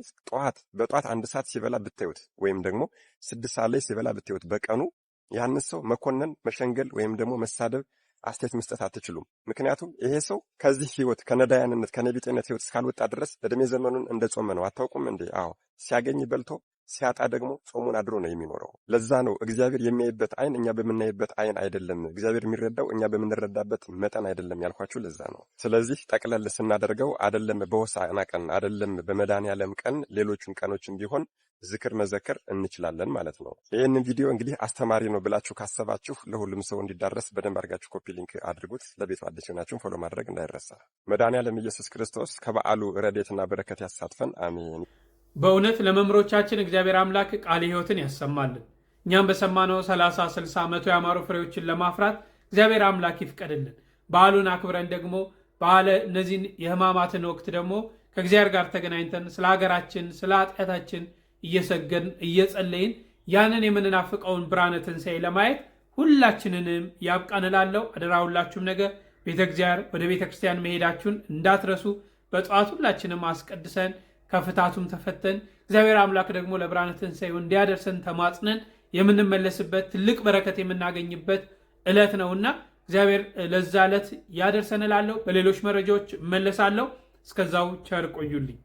በጧት 1 ሰዓት ሲበላ ብታዩት ወይም ደግሞ 6 ሰዓት ላይ ሲበላ ብታዩት በቀኑ ያን ሰው መኮነን፣ መሸንገል ወይም ደግሞ መሳደብ፣ አስተያየት መስጠት አትችሉም። ምክንያቱም ይሄ ሰው ከዚህ ህይወት ከነዳያንነት ከኔቢጤነት ህይወት እስካልወጣ ድረስ እድሜ ዘመኑን እንደጾመ ነው። አታውቁም እንዴ? አዎ ሲያገኝ በልቶ ሲያጣ ደግሞ ጾሙን አድሮ ነው የሚኖረው። ለዛ ነው እግዚአብሔር የሚያይበት አይን እኛ በምናይበት አይን አይደለም፣ እግዚአብሔር የሚረዳው እኛ በምንረዳበት መጠን አይደለም ያልኳችሁ ለዛ ነው። ስለዚህ ጠቅለል ስናደርገው አይደለም በሆሳዕና ቀን አይደለም በመድኃኔዓለም ቀን ሌሎቹን ቀኖችን ቢሆን ዝክር መዘከር እንችላለን ማለት ነው። ይህንን ቪዲዮ እንግዲህ አስተማሪ ነው ብላችሁ ካሰባችሁ ለሁሉም ሰው እንዲዳረስ በደንብ አድርጋችሁ ኮፒ ሊንክ አድርጉት። ለቤቱ አዲስ ሆናችሁን ፎሎ ማድረግ እንዳይረሳ። መድኃኔዓለም ኢየሱስ ክርስቶስ ከበዓሉ ረድኤትና በረከት ያሳትፈን፣ አሜን። በእውነት ለመምህሮቻችን እግዚአብሔር አምላክ ቃለ ሕይወትን ያሰማልን። እኛም በሰማነው 30፣ 60፣ 100 ያማሩ ፍሬዎችን ለማፍራት እግዚአብሔር አምላክ ይፍቀድልን። በዓሉን አክብረን ደግሞ እነዚህን የሕማማትን ወቅት ደግሞ ከእግዚአብሔር ጋር ተገናኝተን ስለ ሀገራችን ስለ ኃጢአታችን እየሰገድን እየጸለይን ያንን የምንናፍቀውን ብርሃነ ትንሣኤ ለማየት ሁላችንንም ያብቃን እላለሁ። አደራ ሁላችሁም ነገር ወደ ቤተ ክርስቲያን መሄዳችሁን እንዳትረሱ። በጠዋት ሁላችንም አስቀድሰን ከፍታቱም ተፈተን እግዚአብሔር አምላክ ደግሞ ለብርሃነ ትንሣኤው እንዲያደርሰን ተማጽነን የምንመለስበት ትልቅ በረከት የምናገኝበት ዕለት ነውና እግዚአብሔር ለዛ ዕለት ያደርሰን እላለሁ። በሌሎች መረጃዎች እመለሳለሁ። እስከዛው ቸር ቆዩልኝ።